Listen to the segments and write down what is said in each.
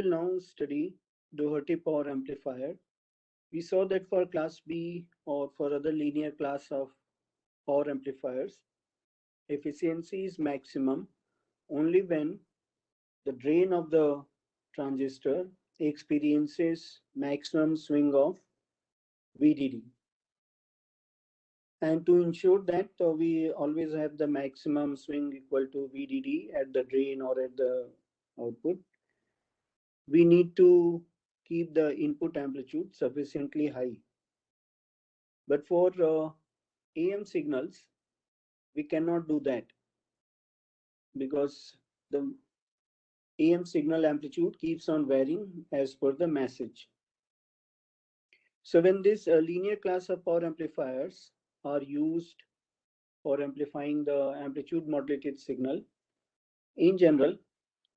will now study Doherty power amplifier. We saw that for class B or for other linear class of power amplifiers, efficiency is maximum only when the drain of the transistor experiences maximum swing of VDD. And to ensure that we always have the maximum swing equal to VDD at the drain or at the output, we need to keep the input amplitude sufficiently high. But for AM signals, we cannot do that because the AM signal amplitude keeps on varying as per the message. So when this linear class of power amplifiers are used for amplifying the amplitude modulated signal, in general,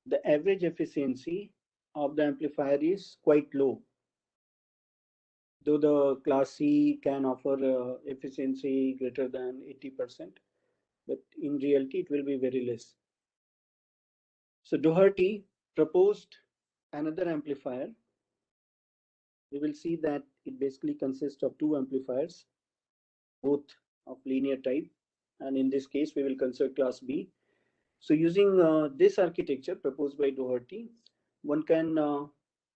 the average efficiency of the amplifier is quite low. Though the class C can offer efficiency greater than 80%, but in reality it will be very less. So Doherty proposed another amplifier. We will see that it basically consists of two amplifiers, both of linear type, and in this case we will consider class B. So using this architecture proposed by Doherty, one can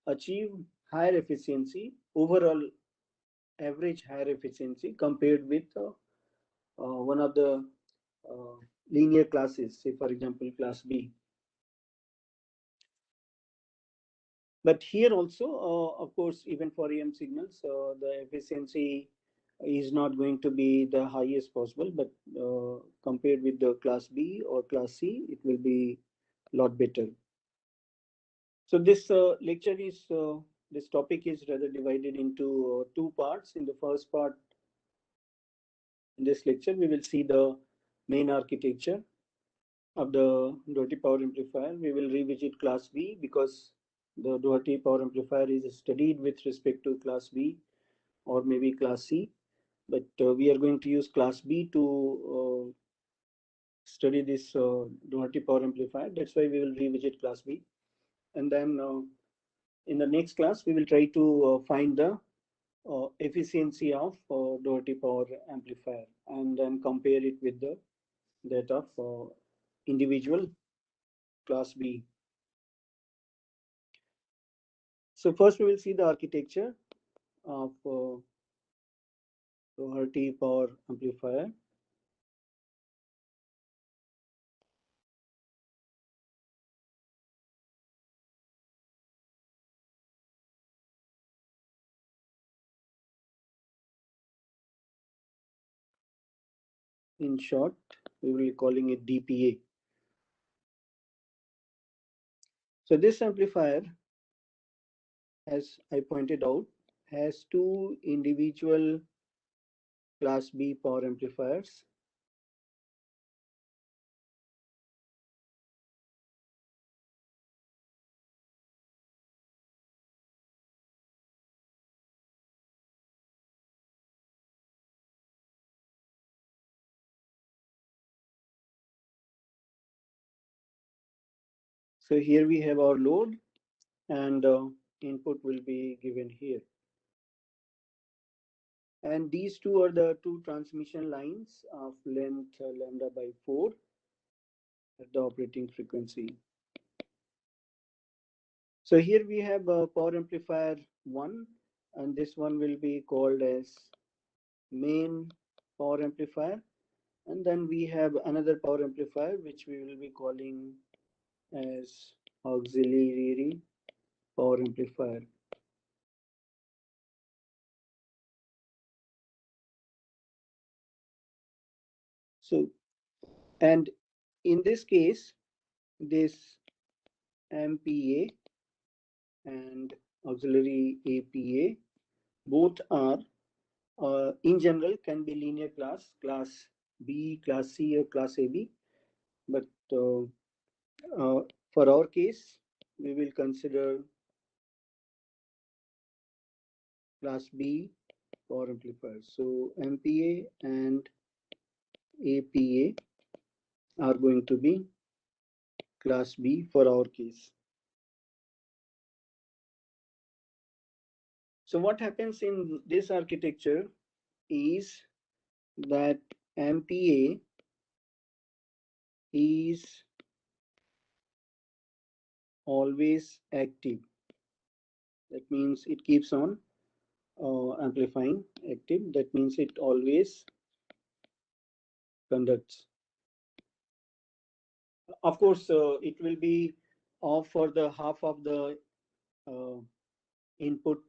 achieve higher efficiency, overall average higher efficiency compared with one of the linear classes, say for example class B. But here also, of course, even for AM signals, the efficiency is not going to be the highest possible, but compared with the class B or class C, it will be a lot better. So this lecture is, this topic is rather divided into two parts. In the first part, in this lecture, we will see the main architecture of the Doherty power amplifier. We will revisit class B because the Doherty power amplifier is studied with respect to class B or maybe class C, but we are going to use class B to study this Doherty power amplifier. That's why we will revisit class B. And then in the next class, we will try to find the efficiency of Doherty power amplifier and then compare it with that of individual class B. So first we will see the architecture of Doherty power amplifier. In short, we will be calling it DPA. So this amplifier, as I pointed out, has two individual class B power amplifiers. So here we have our load and input will be given here. And these two are the two transmission lines of length lambda by 4 at the operating frequency. So here we have power amplifier 1, and this one will be called as main power amplifier. And then we have another power amplifier which we will be calling as auxiliary power amplifier. So, and in this case, this MPA and auxiliary APA both are in general can be linear class, class B, class C, or class AB. But for our case, we will consider class B power amplifiers. So MPA and APA are going to be class B for our case. So what happens in this architecture is that MPA is always active. That means it keeps on amplifying active. That means it always conducts. Of course, it will be off for the half of the uh, input,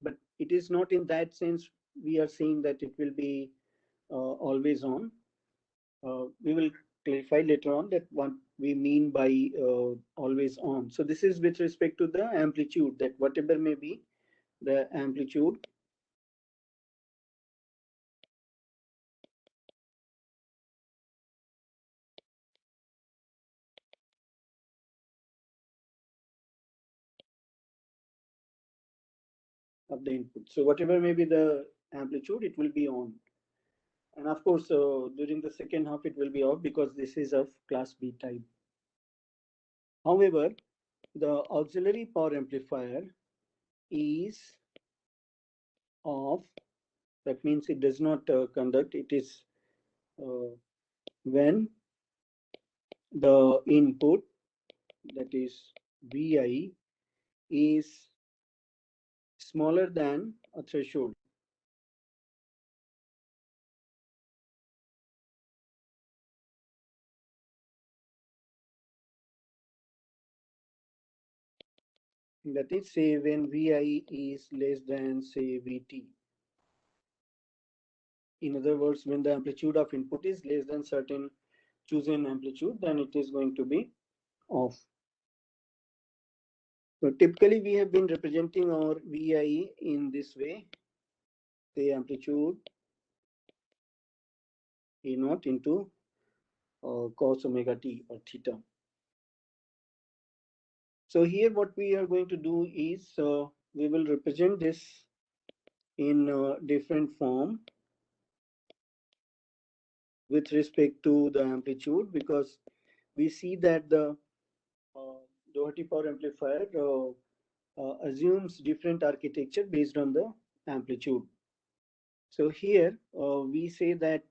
but it is not in that sense we are saying that it will be always on. We will clarify later on that what we mean by always on. So this is with respect to the amplitude, that whatever may be the amplitude, of the input. So whatever may be the amplitude, it will be on. And of course, during the second half, it will be off because this is of class B type. However, the auxiliary power amplifier is off. That means it does not conduct. It is when the input, that is Vi, is smaller than a threshold. That is, say, when Vi is less than, say, Vt. In other words, when the amplitude of input is less than certain chosen amplitude, then it is going to be off. So typically we have been representing our Vi in this way, the amplitude E naught into cos omega t or theta. So here what we are going to do is we will represent this in different form with respect to the amplitude, because we see that the uh, Doherty power amplifier assumes different architecture based on the amplitude. So here we say that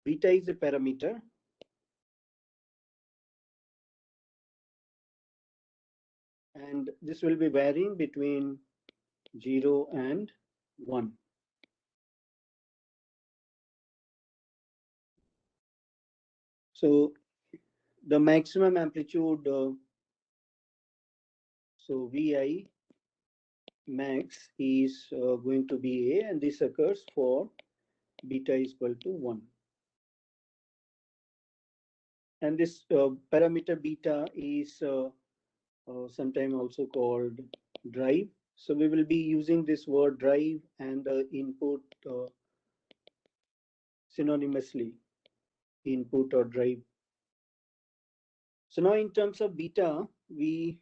beta is a parameter, and this will be varying between 0 and 1. So the maximum amplitude, so Vi max is going to be A, and this occurs for beta is equal to 1. And this parameter beta is sometimes also called drive. So we will be using this word drive and input synonymously, input or drive. So now in terms of beta, we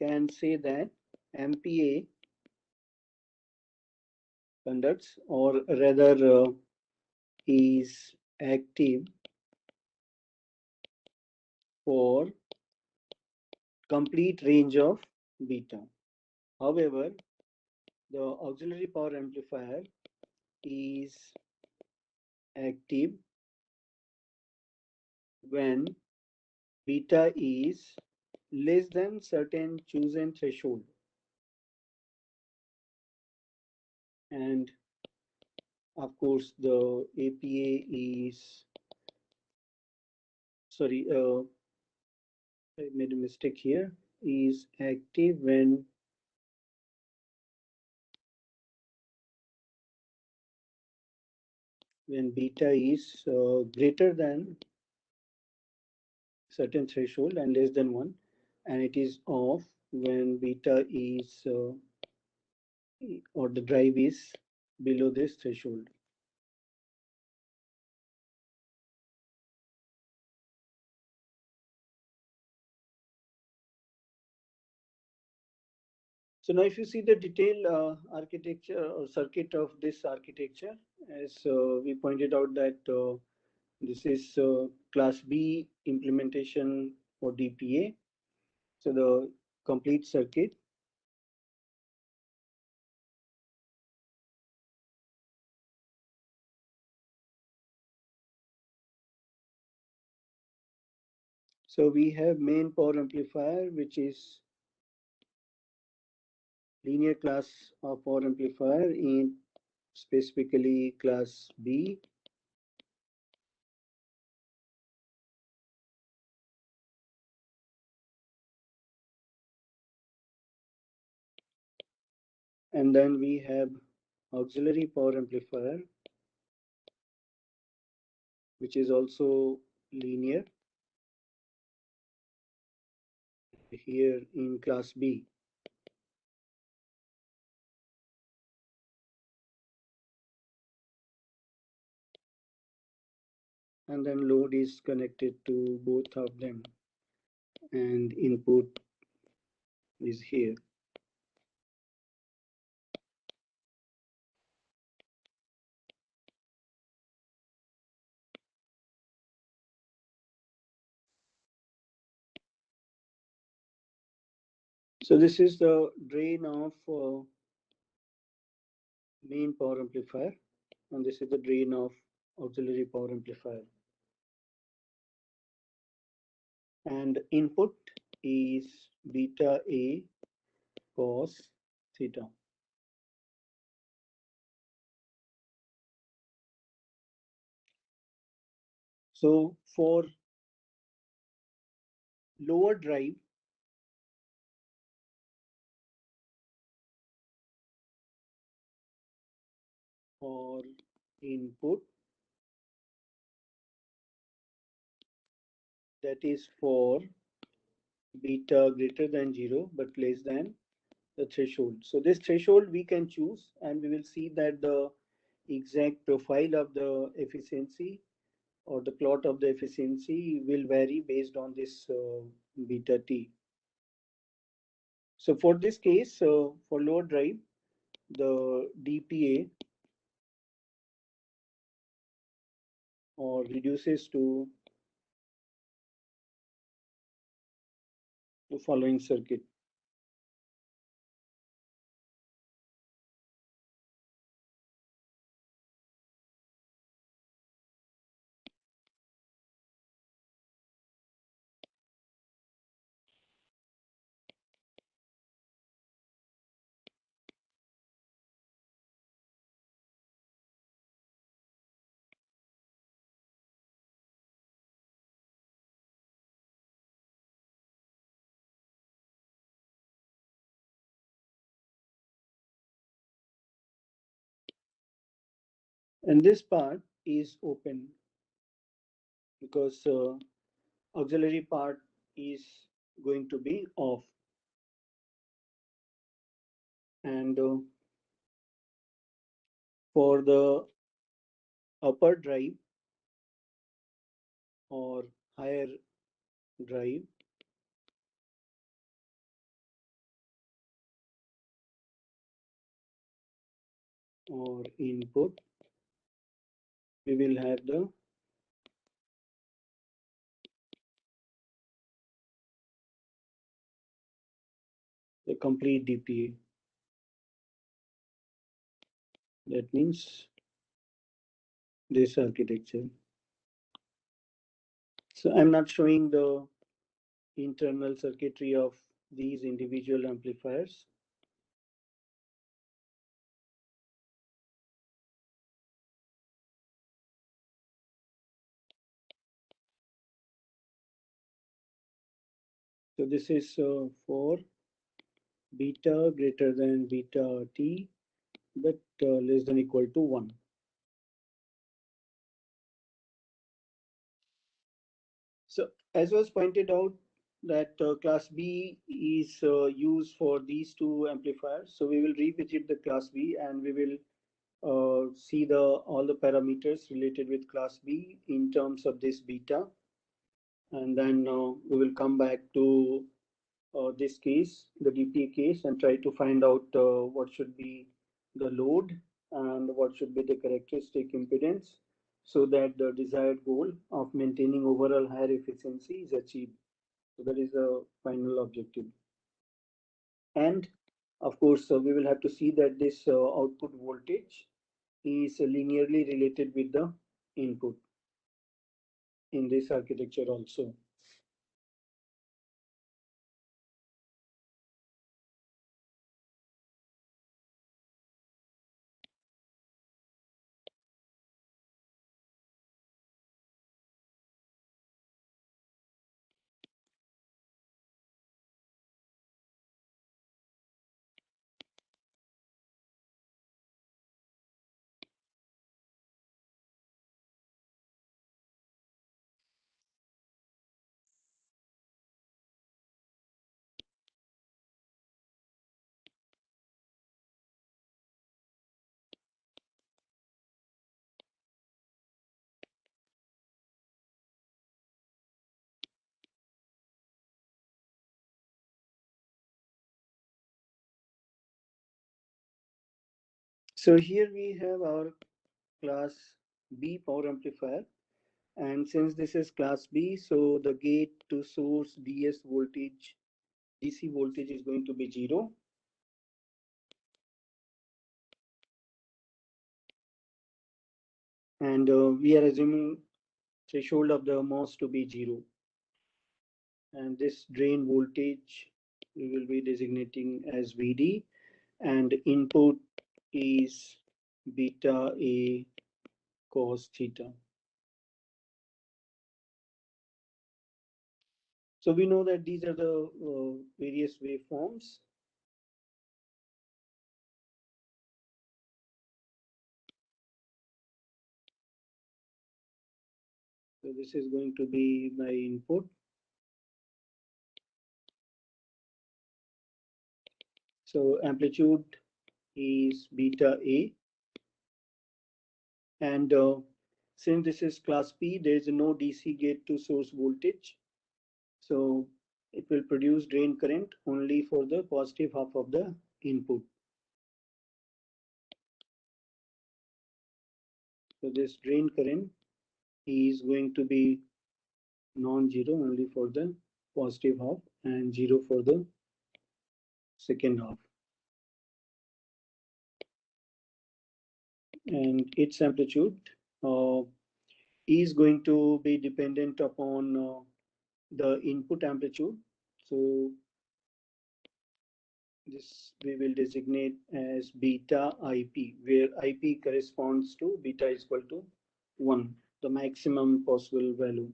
can say that MPA conducts, or rather is active for complete range of beta. However, the auxiliary power amplifier is active when beta is less than certain chosen threshold. And of course, the APA is, sorry, I made a mistake here, is active when beta is greater than certain threshold and less than 1, and it is off when beta is or the drive is below this threshold. So now if you see the detailed architecture or circuit of this architecture, as we pointed out that this is class B implementation for DPA. So the complete circuit So we have main power amplifier, which is linear class of power amplifier in specifically class B. And then we have auxiliary power amplifier, which is also linear here in class B. And then load is connected to both of them, and input is here. So this is the drain of main power amplifier, and this is the drain of auxiliary power amplifier. And input is beta A cos theta. So for lower drive, or input, that is for beta greater than 0 but less than the threshold. So this threshold we can choose, and we will see that the exact profile of the efficiency or the plot of the efficiency will vary based on this beta t. So for this case, for lower drive, the dpa or reduces to the following circuit. And this part is open because auxiliary part is going to be off. And for the upper drive or higher drive, or input, we will have the complete DPA. That means this architecture. So I'm not showing the internal circuitry of these individual amplifiers. So this is for beta greater than beta t, but less than equal to 1. So as was pointed out, that class B is used for these two amplifiers. So we will revisit the class B, and we will see the all the parameters related with class B in terms of this beta. And then we will come back to this case, the DPA case, and try to find out what should be the load and what should be the characteristic impedance, so that the desired goal of maintaining overall higher efficiency is achieved. So that is the final objective. And of course, we will have to see that this output voltage is linearly related with the input in this architecture also. So here we have our class B power amplifier, and since this is class B, so the gate to source DS voltage, DC voltage is going to be 0. And we are assuming threshold of the MOS to be 0. And this drain voltage we will be designating as VD, and input is beta A cos theta. So we know that these are the various waveforms. So this is going to be my input. So amplitude is beta A, and since this is class P, there is no DC gate to source voltage. So it will produce drain current only for the positive half of the input. So this drain current is going to be non-zero only for the positive half and 0 for the second half. And its amplitude is going to be dependent upon the input amplitude. So this we will designate as beta IP, where IP corresponds to beta is equal to 1, the maximum possible value.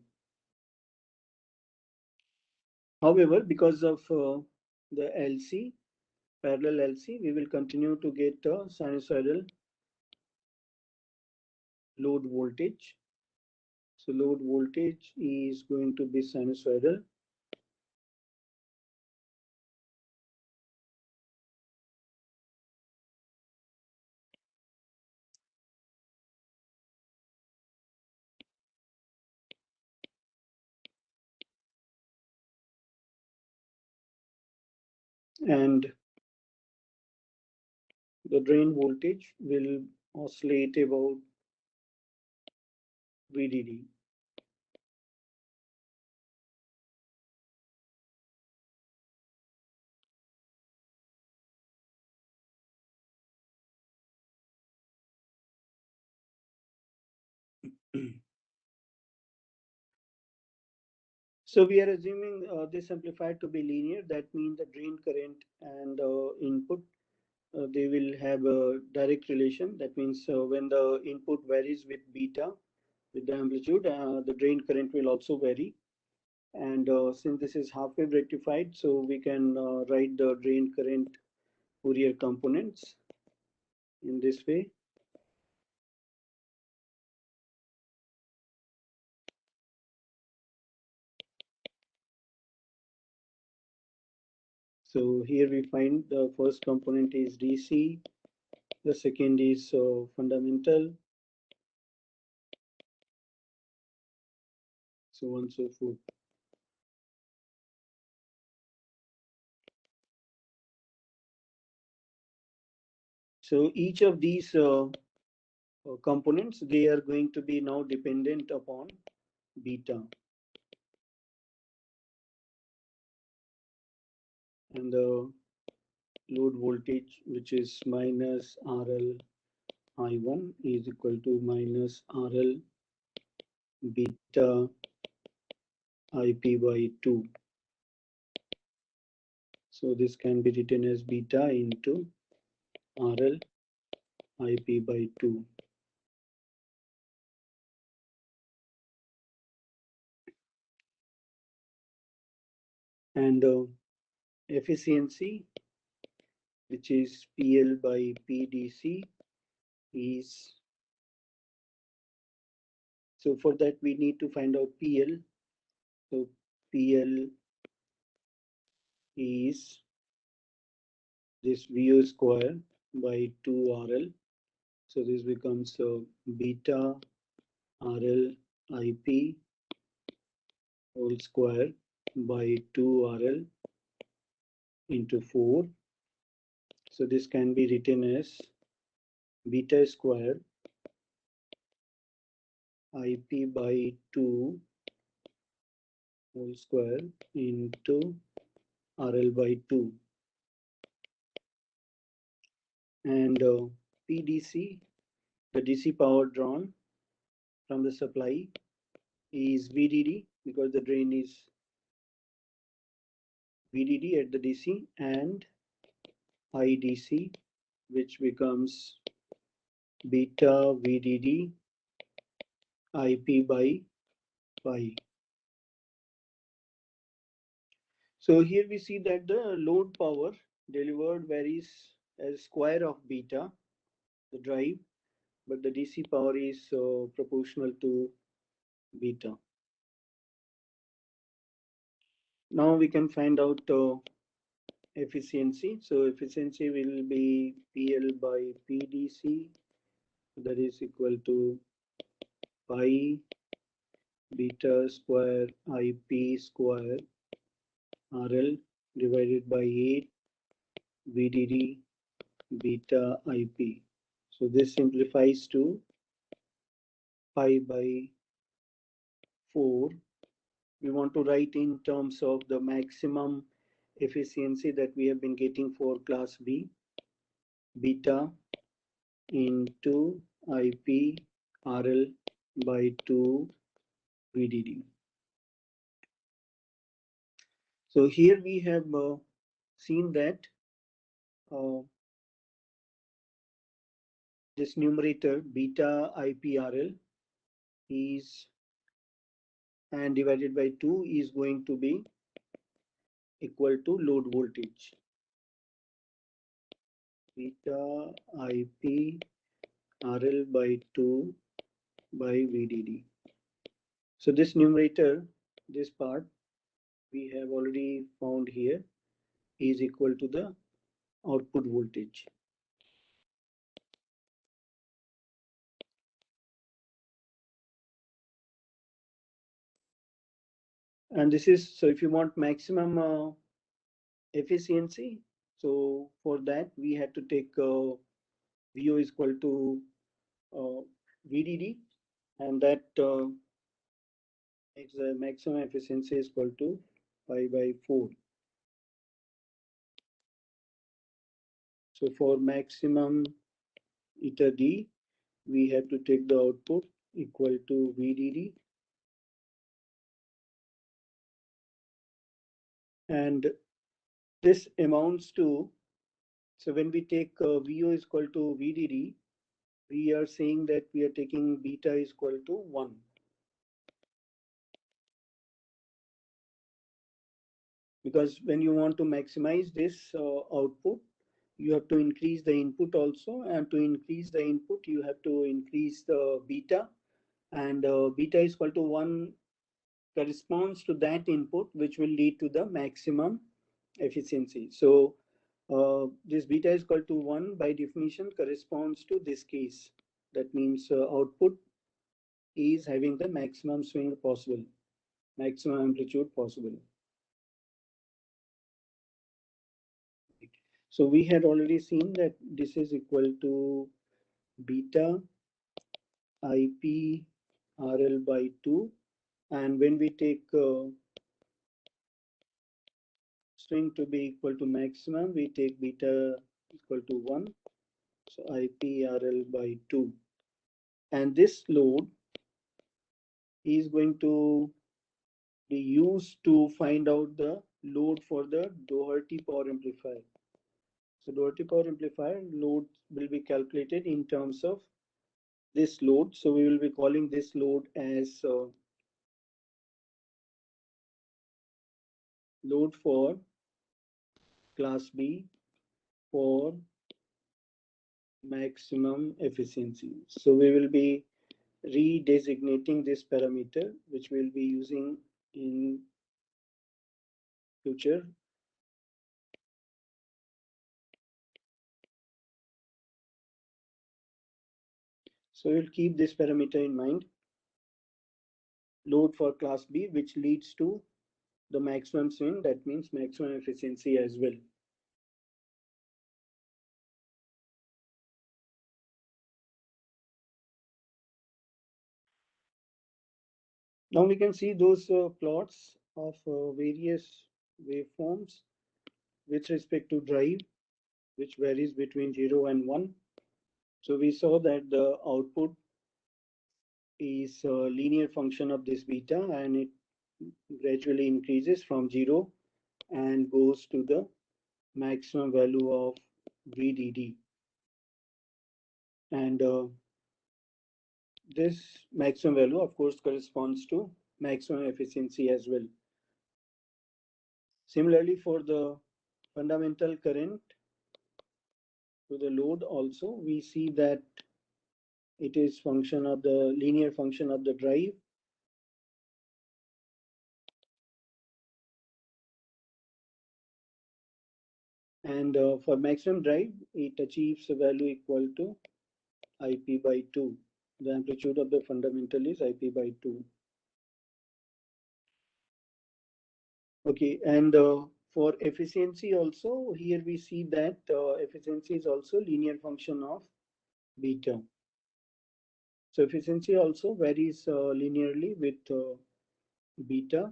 However, because of the LC, parallel LC, we will continue to get a sinusoidal load voltage. So load voltage is going to be sinusoidal. And the drain voltage will oscillate about VDD. So we are assuming this amplifier to be linear. That means the drain current and input, they will have a direct relation. That means when the input varies with beta, with the amplitude, the drain current will also vary. And since this is half wave rectified, so we can write the drain current Fourier components in this way. So here we find the first component is DC, the second is fundamental, so on and so forth. So each of these components, they are going to be now dependent upon beta. And the load voltage, which is minus RL I1, is equal to minus RL beta IP by 2. So this can be written as beta into RL IP by 2. And efficiency, which is PL by PDC, is, so for that we need to find out PL. So PL is this VO square by 2RL. So this becomes beta RL IP whole square by 2RL into 4. So this can be written as beta square IP by 2 whole square into RL by 2, and PDC, the DC power drawn from the supply, is VDD because the drain is VDD at the DC, and IDC, which becomes beta VDD IP by pi. So here we see that the load power delivered varies as square of beta, the drive, but the DC power is proportional to beta. Now we can find out efficiency. So efficiency will be PL by PDC, that is equal to pi beta square IP square RL divided by 8 VDD beta IP. So this simplifies to pi by 4. We want to write in terms of the maximum efficiency that we have been getting for class B, beta into IP RL by 2 VDD. So here we have seen that this numerator beta IPRL is, and divided by 2 is going to be equal to load voltage. Beta IP RL by 2 by VDD. So this numerator, this part we have already found here, is equal to the output voltage. And this is, so if you want maximum efficiency, so for that we had to take VO is equal to VDD, and that makes the maximum efficiency is equal to pi by 4. So for maximum eta D, we have to take the output equal to VDD, and this amounts to, so when we take VO is equal to VDD, we are saying that we are taking beta is equal to 1. Because when you want to maximize this output, you have to increase the input also, and to increase the input, you have to increase the beta, and beta is equal to 1 corresponds to that input, which will lead to the maximum efficiency. So this beta is equal to 1 by definition corresponds to this case. That means output is having the maximum swing possible, maximum amplitude possible. So we had already seen that this is equal to beta IP RL by 2, and when we take swing to be equal to maximum, we take beta equal to 1, so IP RL by 2, and this load is going to be used to find out the load for the Doherty power amplifier. So Doherty power amplifier load will be calculated in terms of this load. So we will be calling this load as load for class B for maximum efficiency. So we will be redesignating this parameter, which we'll be using in future. So we'll keep this parameter in mind, load for class B, which leads to the maximum swing, that means maximum efficiency as well. Now we can see those plots of various waveforms with respect to drive, which varies between 0 and 1. So we saw that the output is a linear function of this beta, and it gradually increases from 0 and goes to the maximum value of VDD. And this maximum value, of course, corresponds to maximum efficiency as well. Similarly, for the fundamental current to the load also, we see that it is function of the linear function of the drive. And for maximum drive, it achieves a value equal to IP by 2. The amplitude of the fundamental is IP by 2. Okay, and for efficiency also, here we see that efficiency is also linear function of beta. So efficiency also varies linearly with beta.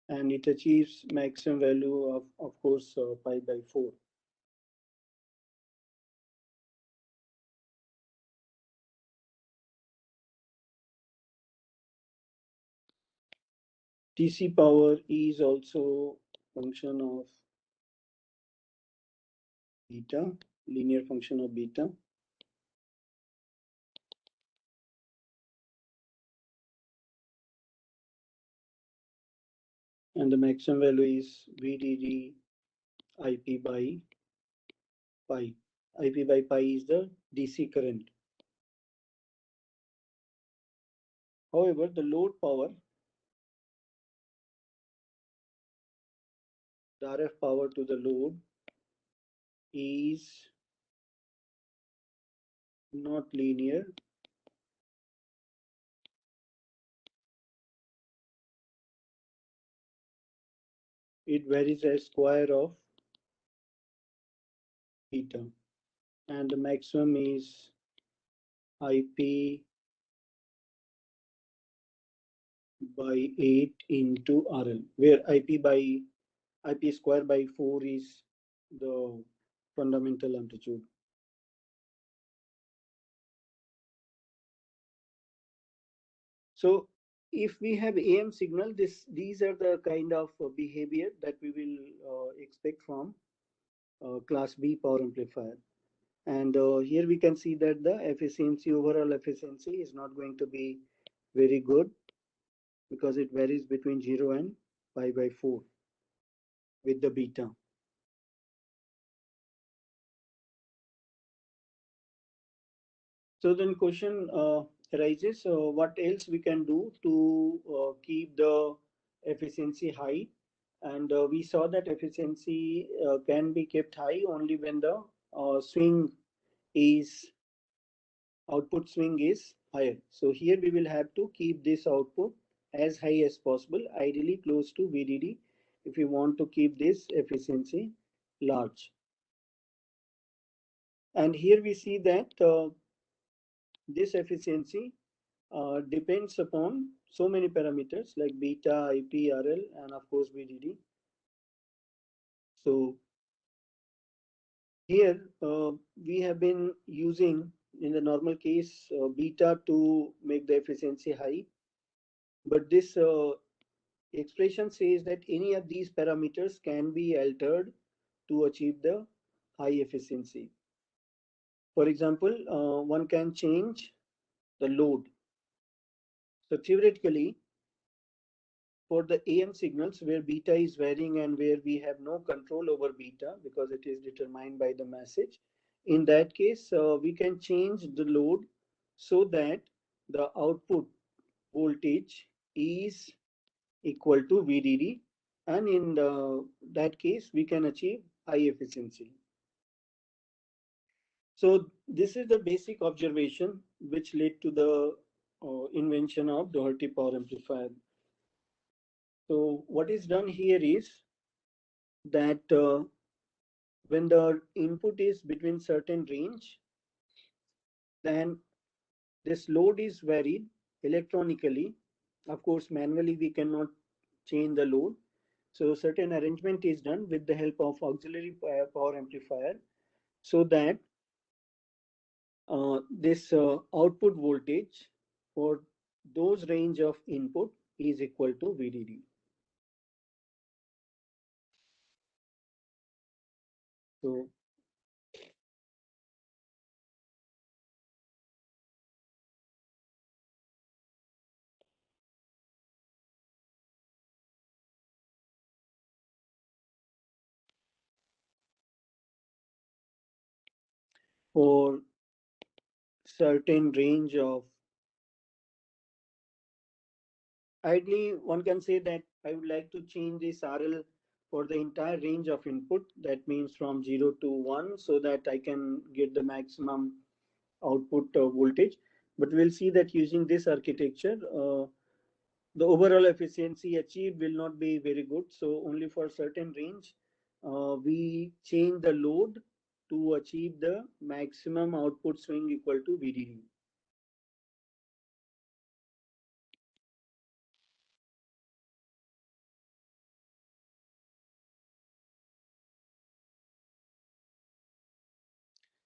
And it achieves maximum value of course, pi by 4. TC power is also function of beta, linear function of beta. And the maximum value is VDD IP by pi. IP by pi is the DC current. However, the load power, the RF power to the load, is not linear. It varies as square of beta, and the maximum is IP by 8 into RL, where IP square by 4 is the fundamental amplitude. So if we have AM signal, these are the kind of behavior that we will expect from class B power amplifier. And here we can see that the efficiency, overall efficiency, is not going to be very good because it varies between 0 and pi by 4 with the beta. So then question arises, what else we can do to keep the efficiency high? And we saw that efficiency can be kept high only when the output swing is higher. So here we will have to keep this output as high as possible, ideally close to VDD, if we want to keep this efficiency large. And here we see that this efficiency depends upon so many parameters like beta, IP, RL, and of course VDD. So here we have been using, in the normal case, beta to make the efficiency high. But this expression says that any of these parameters can be altered to achieve the high efficiency. For example, one can change the load. So theoretically, for the AM signals where beta is varying and where we have no control over beta because it is determined by the message, in that case, we can change the load so that the output voltage is equal to VDD, and in that case, we can achieve high efficiency. So this is the basic observation which led to the invention of Doherty power amplifier. So what is done here is that when the input is between certain range, then this load is varied electronically. Of course, manually we cannot change the load. So certain arrangement is done with the help of auxiliary power amplifier, so that this output voltage for those range of input is equal to VDD. So for certain range of, ideally one can say that I would like to change this RL for the entire range of input, that means from 0 to 1, so that I can get the maximum output voltage. But we'll see that using this architecture, the overall efficiency achieved will not be very good. So only for certain range, we change the load to achieve the maximum output swing equal to VDD.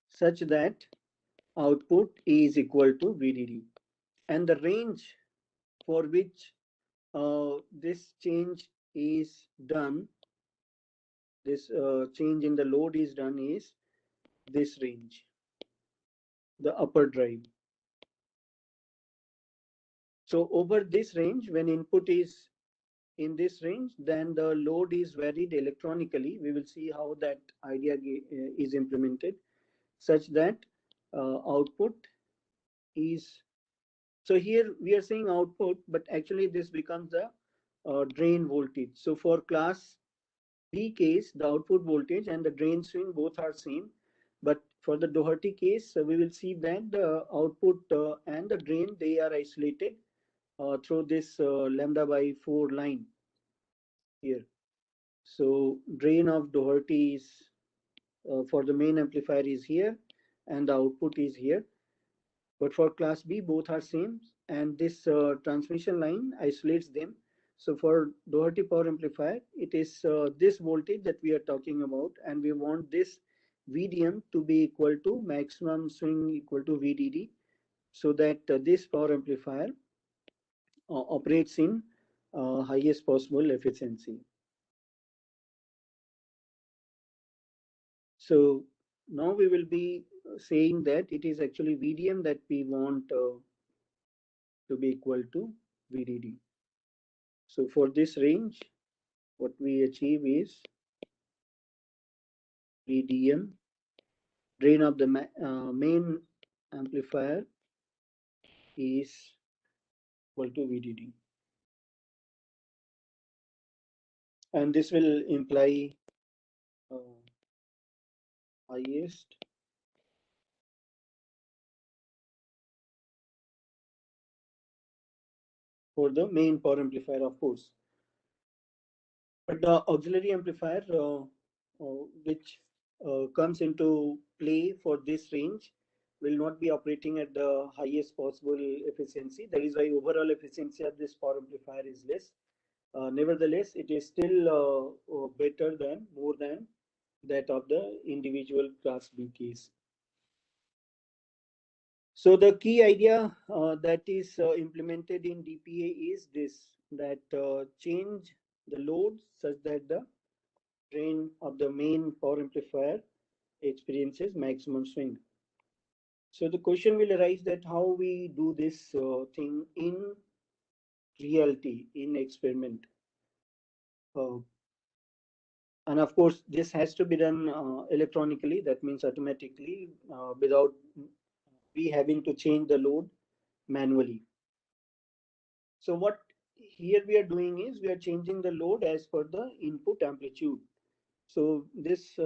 Such that output is equal to VDD. And the range for which this change is done, this change in the load is done, is this range, the upper drive. So over this range, when input is in this range, then the load is varied electronically. We will see how that idea is implemented, such that output is, so here we are saying output, but actually this becomes the drain voltage. So for class B case, the output voltage and the drain swing both are same. But for the Doherty case, we will see that the output and the drain, they are isolated through this lambda by 4 line here. So drain of Doherty is for the main amplifier is here, and the output is here. But for class B, both are same, and this transmission line isolates them. So for Doherty power amplifier, it is this voltage that we are talking about, and we want this VDM to be equal to maximum swing equal to VDD, so that this power amplifier operates in highest possible efficiency. So now we will be saying that it is actually VDM that we want to be equal to VDD. So for this range, what we achieve is VDM, drain of the main amplifier is equal to VDD. And this will imply highest for the main power amplifier, of course. But the auxiliary amplifier, which comes into play for this range, will not be operating at the highest possible efficiency. That is why overall efficiency of this power amplifier is less. Nevertheless, it is still better than, more than that of the individual class B case. So the key idea that is implemented in DPA is this, that change the load such that the drain of the main power amplifier experiences maximum swing. So the question will arise that how we do this thing in reality, in experiment. And of course, this has to be done electronically, that means automatically, without we having to change the load manually. So what here we are doing is we are changing the load as per the input amplitude. So this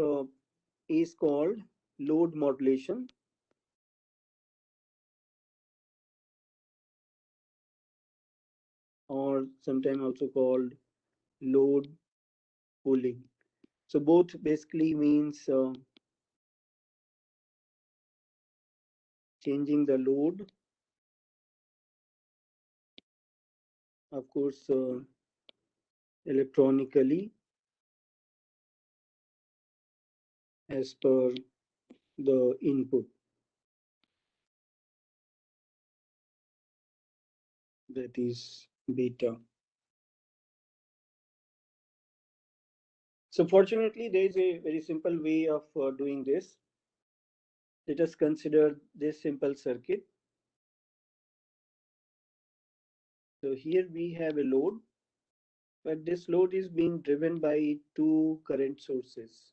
is called load modulation. or sometimes also called load pulling. So both basically means changing the load, of course, electronically as per the input, that is beta. So fortunately, there is a very simple way of doing this. Let us consider this simple circuit. So here we have a load, but this load is being driven by two current sources.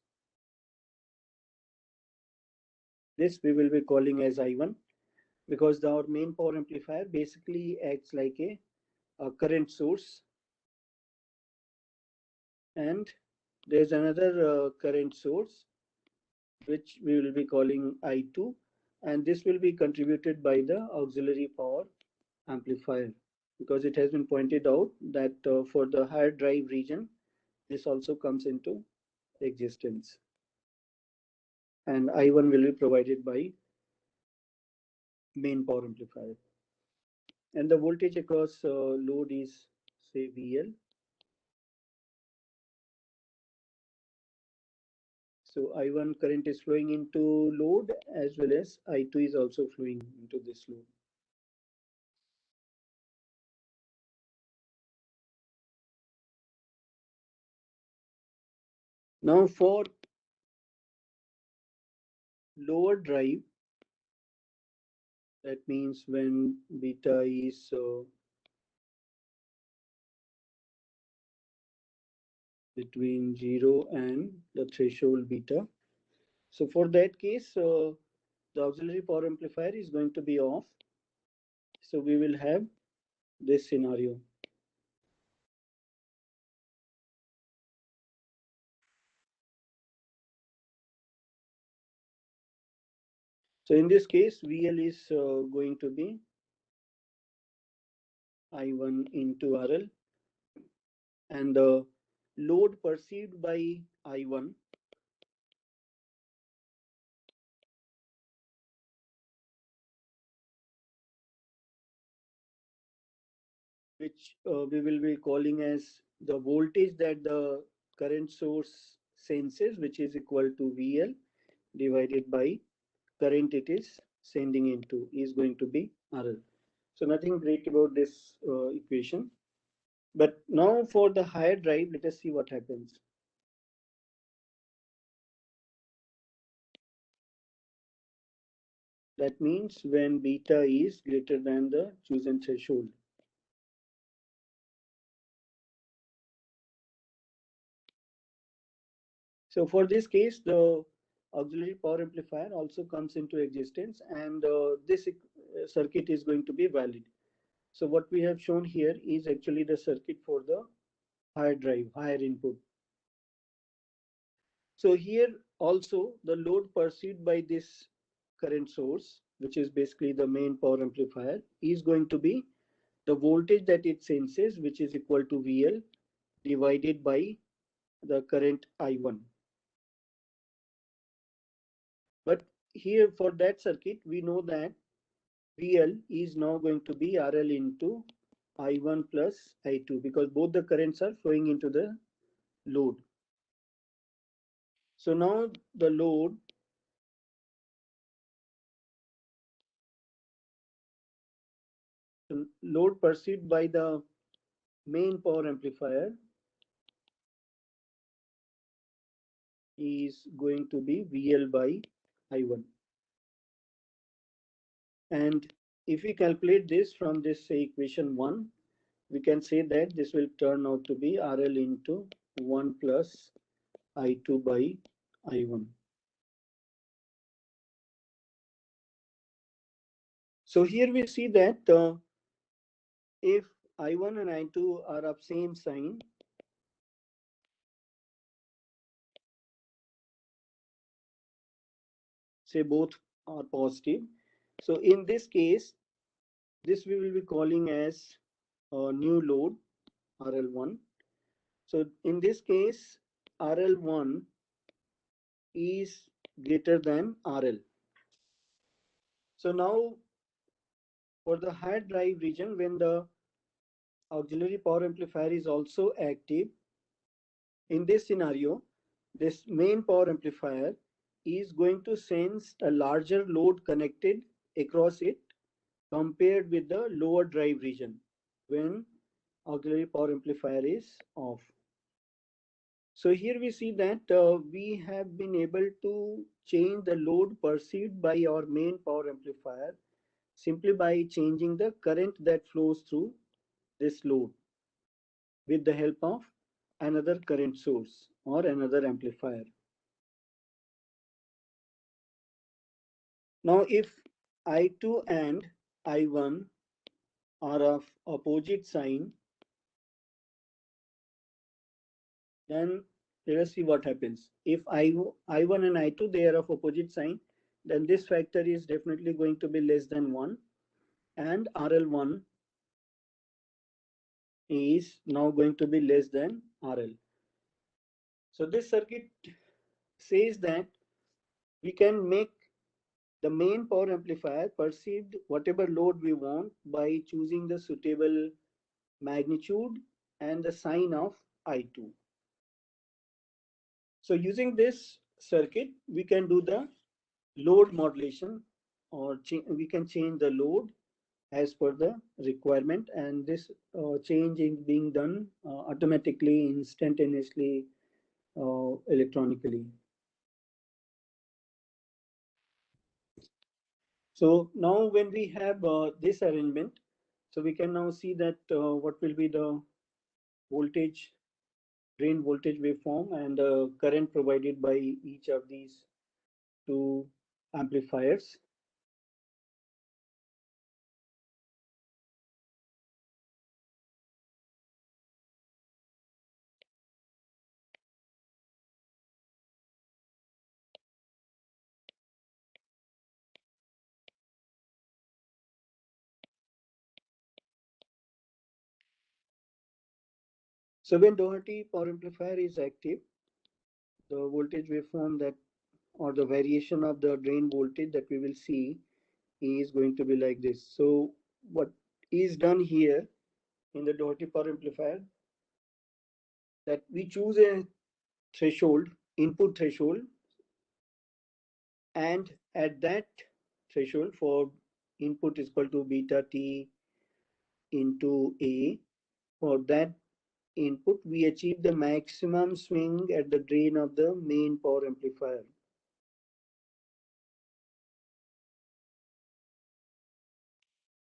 This we will be calling as I1, because our main power amplifier basically acts like a current source, and there's another current source which we will be calling I2, and this will be contributed by the auxiliary power amplifier, because it has been pointed out that for the higher drive region this also comes into existence, and I1 will be provided by main power amplifier, and the voltage across load is say VL. So I1 current is flowing into load, as well as I2 is also flowing into this load. Now for lower drive, that means when beta is between 0 and the threshold beta. So for that case, the auxiliary power amplifier is going to be off. So we will have this scenario. So in this case, VL is going to be I1 into RL, and the load perceived by I1 which we will be calling as the voltage that the current source senses, which is equal to VL divided by current it is sending into, is going to be RL. So nothing great about this equation. But now for the higher drive, let us see what happens. That means when beta is greater than the chosen threshold. So for this case, the auxiliary power amplifier also comes into existence, and this circuit is going to be valid. So what we have shown here is actually the circuit for the higher drive, higher input. So here also the load perceived by this current source, which is basically the main power amplifier, is going to be the voltage that it senses, which is equal to VL divided by the current I1. But here for that circuit, we know that VL is now going to be RL into I1 plus I2, because both the currents are flowing into the load. So now the load perceived by the main power amplifier is going to be VL by I1. And if we calculate this from this say, equation 1, we can say that this will turn out to be RL into 1 plus I2 by I1. So here we see that if I1 and I2 are of same sign, say both are positive. So in this case, this we will be calling as a new load RL1. So in this case, RL1 is greater than RL. So now for the hard drive region, when the auxiliary power amplifier is also active, in this scenario, this main power amplifier is going to sense a larger load connected across it compared with the lower drive region when auxiliary power amplifier is off. So here we see that we have been able to change the load perceived by our main power amplifier simply by changing the current that flows through this load with the help of another current source or another amplifier. Now if I2 and I1 are of opposite sign, then let us see what happens. If I1 and I2 they are of opposite sign, then this factor is definitely going to be less than 1 and RL1 is now going to be less than RL. So this circuit says that we can make the main power amplifier perceived whatever load we want by choosing the suitable magnitude and the sign of I2. So using this circuit, we can do the load modulation, or we can change the load as per the requirement, and this change is being done automatically, instantaneously, electronically. So now when we have this arrangement, so we can now see that what will be the voltage, drain voltage waveform and the current provided by each of these two amplifiers. So when Doherty power amplifier is active, the voltage waveform that, or the variation of the drain voltage that we will see is going to be like this. So what is done here in the Doherty power amplifier, that we choose a threshold, input threshold, and at that threshold for input is equal to beta t into A, for that input we achieve the maximum swing at the drain of the main power amplifier.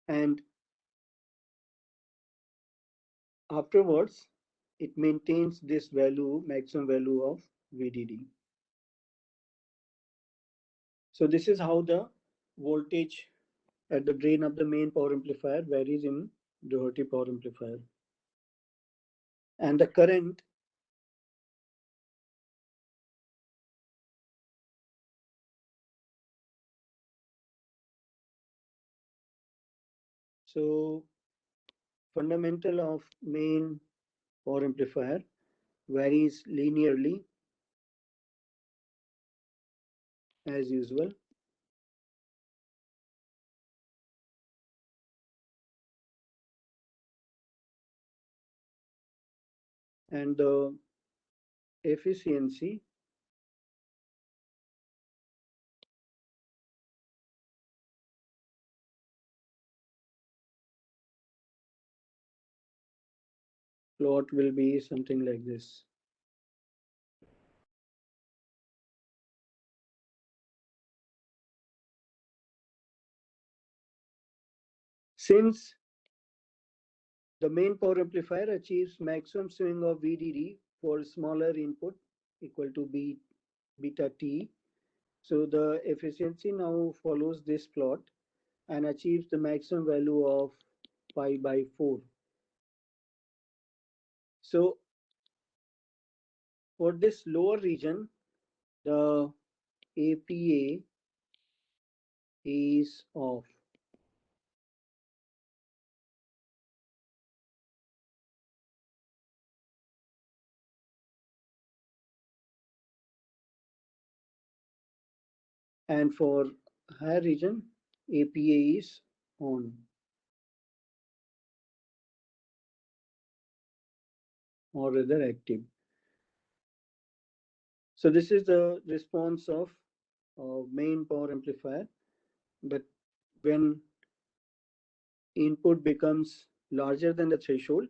And afterwards it maintains this value, maximum value of VDD. So this is how the voltage at the drain of the main power amplifier varies in Doherty power amplifier. And the current so fundamental of main power amplifier varies linearly as usual. And the efficiency plot will be something like this. Since the main power amplifier achieves maximum swing of VDD for smaller input equal to beta t, so the efficiency now follows this plot and achieves the maximum value of pi by 4. So for this lower region, the APA is off. And for higher region, APA is on or rather active. So this is the response of main power amplifier. But when input becomes larger than the threshold,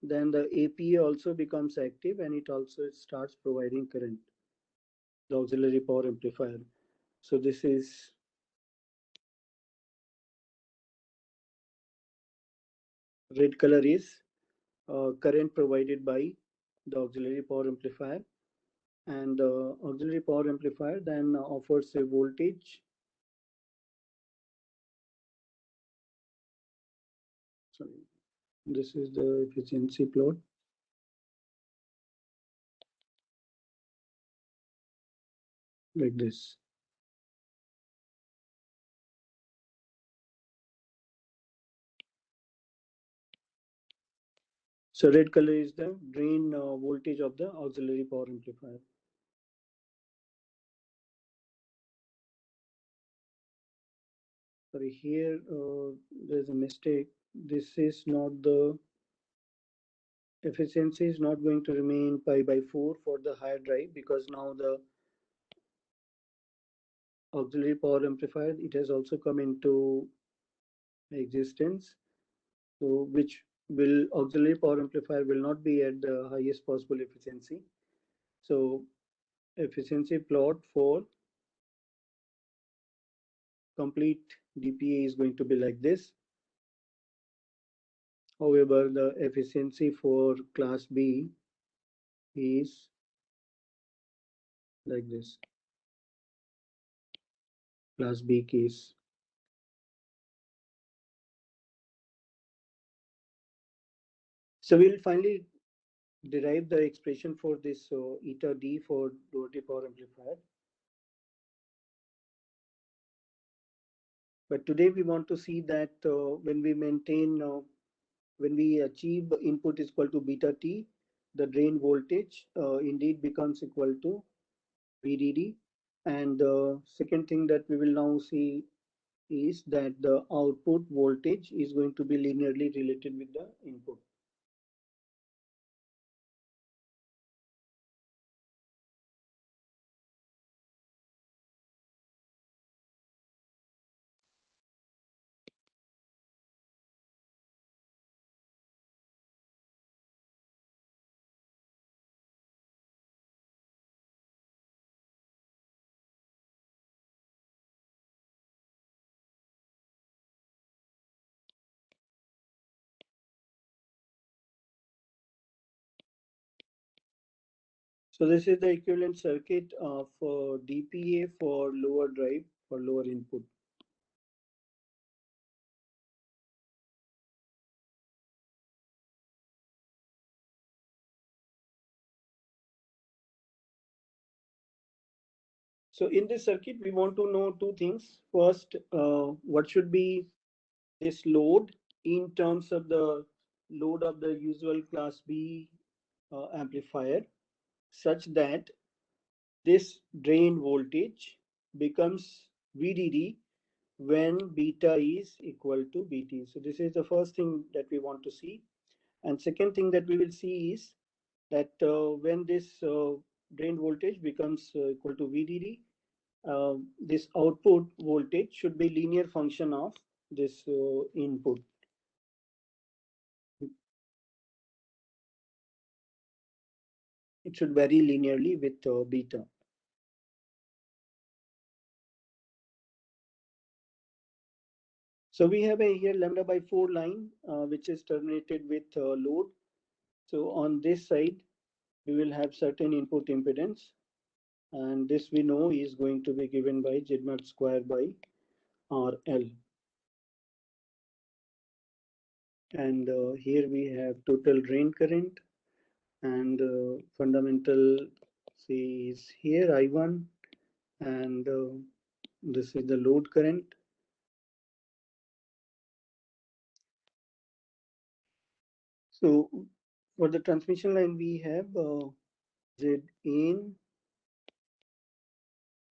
then the APA also becomes active and it also starts providing current, the auxiliary power amplifier. So this is red color is current provided by the auxiliary power amplifier, and the auxiliary power amplifier then offers a voltage. Sorry, this is the efficiency plot. Like this. So red color is the drain voltage of the auxiliary power amplifier. Sorry, here there's a mistake. This is not the efficiency is not going to remain pi by 4 for the higher drive, because now the auxiliary power amplifier, it has also come into existence. So which will auxiliary power amplifier will not be at the highest possible efficiency. So efficiency plot for complete DPA is going to be like this. However, the efficiency for class B is like this. Class B case. So we'll finally derive the expression for this eta D for Doherty power amplifier. But today we want to see that when we achieve input is equal to beta T, the drain voltage indeed becomes equal to VDD. And the second thing that we will now see is that the output voltage is going to be linearly related with the input. So this is the equivalent circuit of DPA for lower drive, for lower input. So in this circuit, we want to know two things. First, what should be this load in terms of the load of the usual class B amplifier, such that this drain voltage becomes VDD when beta is equal to BT. So this is the first thing that we want to see. And second thing that we will see is that when this drain voltage becomes equal to VDD, this output voltage should be linear function of this input. It should vary linearly with beta. So we have a here lambda by 4 line, which is terminated with load. So on this side, we will have certain input impedance. And this we know is going to be given by Z naught square by RL. And here we have total drain current, and fundamental C is here I1, and this is the load current. So for the transmission line, we have Z in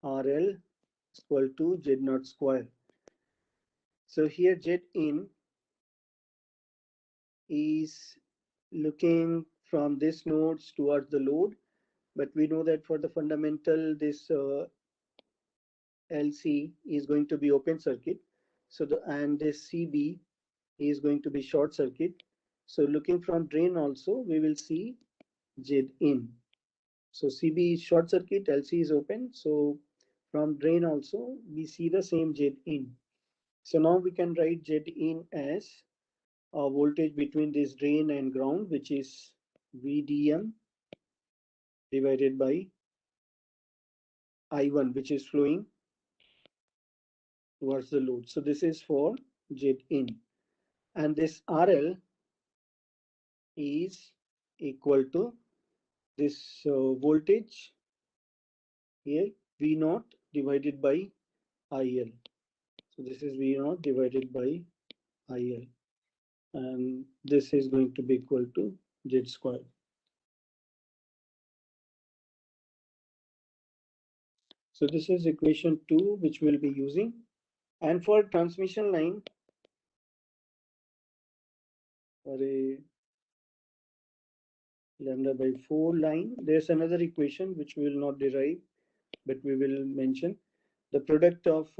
RL equal to Z naught square. So here Z in is looking from this nodes towards the load, but we know that for the fundamental this LC is going to be open circuit. So and this CB is going to be short circuit. So looking from drain also we will see Z in. So CB is short circuit, LC is open. So from drain also we see the same Z in. So now we can write Z in as a voltage between this drain and ground, which is VDM divided by I1, which is flowing towards the load. So this is for Z in. And this RL is equal to this voltage here, V naught divided by IL. So this is V naught divided by IL. And this is going to be equal to Z square. So this is equation 2, which we'll be using. And for transmission line, for a lambda by 4 line, there's another equation which we will not derive, but we will mention. The product of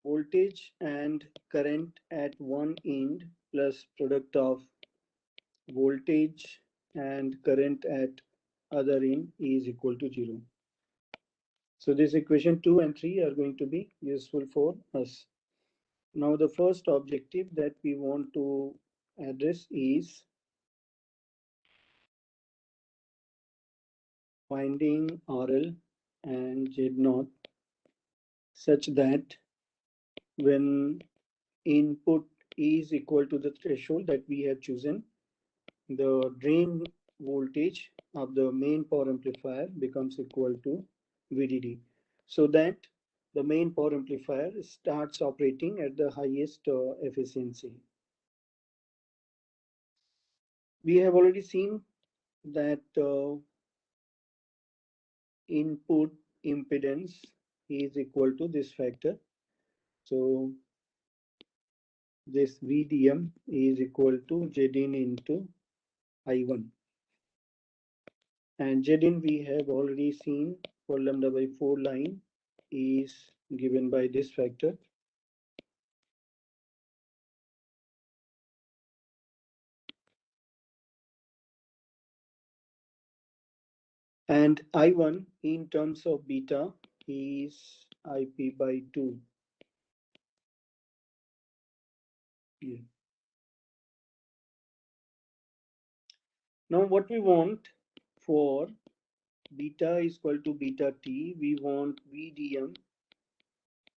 voltage and current at one end plus product of voltage and current at other end is equal to 0. So this equation 2 and 3 are going to be useful for us. Now the first objective that we want to address is finding RL and Z naught such that when input is equal to the threshold that we have chosen, the drain voltage of the main power amplifier becomes equal to VDD, so that the main power amplifier starts operating at the highest efficiency. We have already seen that input impedance is equal to this factor. So this VDM is equal to Zin into I1. And Zin we have already seen for lambda by 4 line is given by this factor. And I1 in terms of beta is IP by 2. Yeah. Now what we want for beta is equal to beta T, we want VDM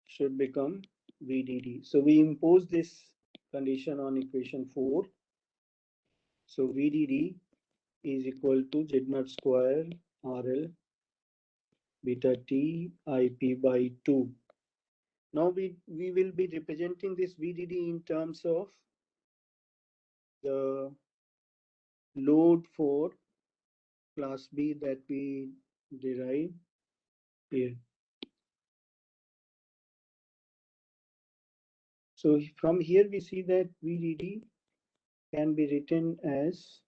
should become VDD. So we impose this condition on equation 4. So VDD is equal to Z naught square RL beta T IP by 2. Now we will be representing this VDD in terms of the load for class B that we derive here. So from here we see that VDD can be written as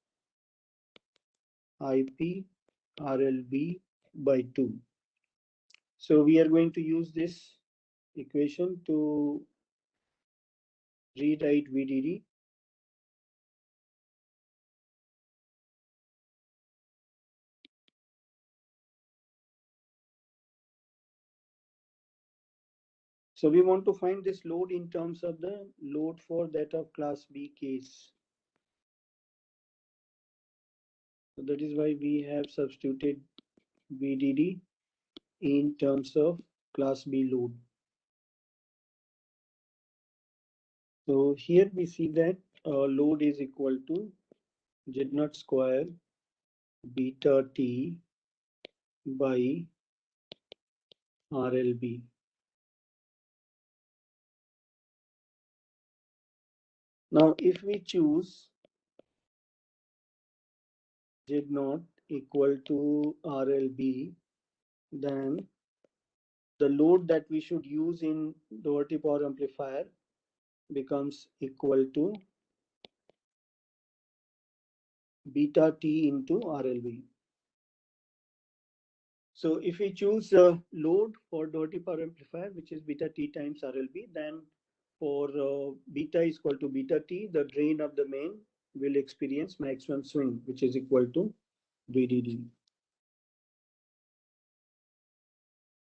IP RLB by 2. So we are going to use this equation to rewrite VDD. So we want to find this load in terms of the load for that of class B case. So that is why we have substituted VDD in terms of class B load. So here we see that load is equal to Z naught square beta T by RLB. Now if we choose Z naught equal to RLB, then the load that we should use in Doherty power amplifier becomes equal to beta T into RLB. So if we choose a load for Doherty power amplifier, which is beta T times RLB, then for beta is equal to beta T, the drain of the main will experience maximum swing, which is equal to VDD.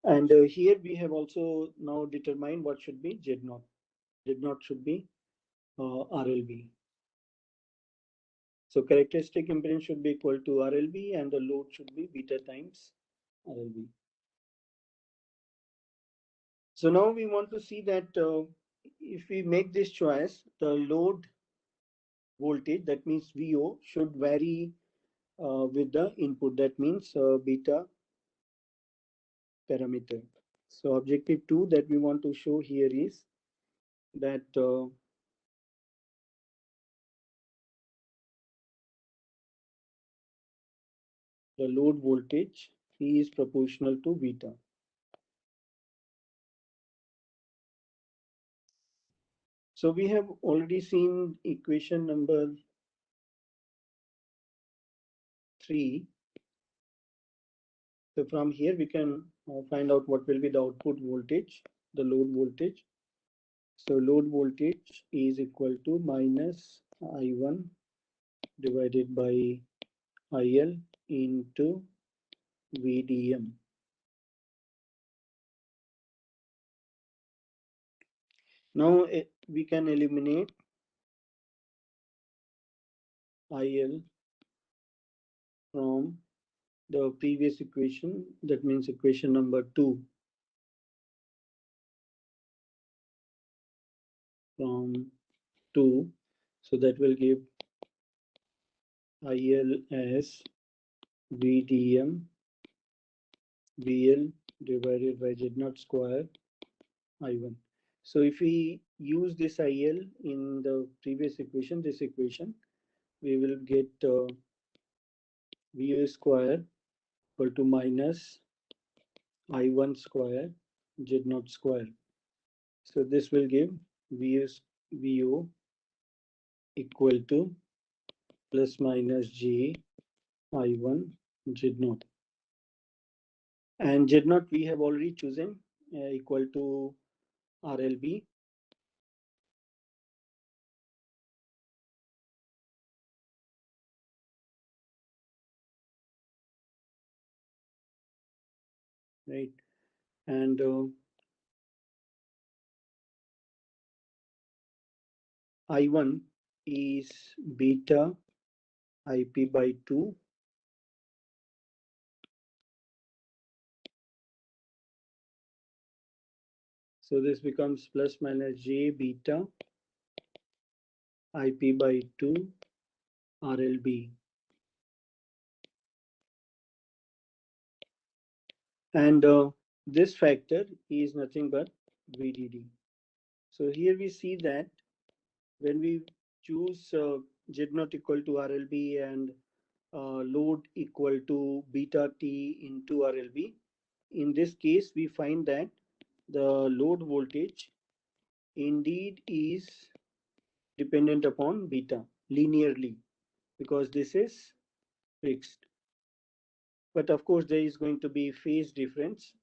And here we have also now determined what should be Z0. Z0 should be RLB. So characteristic impedance should be equal to RLB and the load should be beta times RLB. So now we want to see that if we make this choice, the load voltage, that means VO, should vary with the input. That means beta parameter. So objective 2 that we want to show here is that the load voltage E is proportional to beta. So we have already seen equation number 3. So from here we can find out what will be the output voltage, the load voltage. So load voltage is equal to minus I1 divided by IL into VDM. Now we can eliminate IL from the previous equation, that means equation number 2, from 2. So that will give IL as VDM VL divided by Z0 square I1. So if we use this IL in the previous equation, this equation, we will get VO square equal to minus I1 square Z0 square. So this will give VO equal to plus minus J I1 Z0. And Z0 we have already chosen equal to RLB. Right. And I1 is beta IP by 2. So this becomes plus minus J beta IP by 2 RLB. And this factor is nothing but VDD. So here we see that when we choose Z0 equal to RLB and load equal to beta T into RLB, in this case we find that the load voltage indeed is dependent upon beta linearly, because this is fixed. But of course there is going to be phase difference,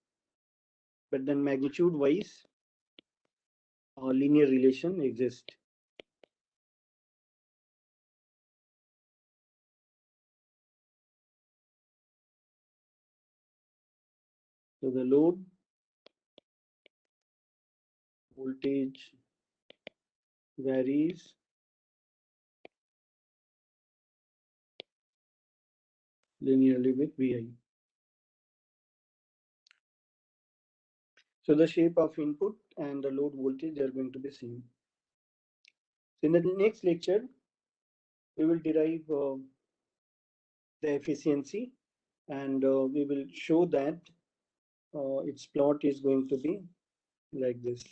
but then magnitude wise a linear relation exists. So the load voltage varies linearly with Vi. So the shape of input and the load voltage are going to be same. So in the next lecture, we will derive the efficiency, and we will show that its plot is going to be like this.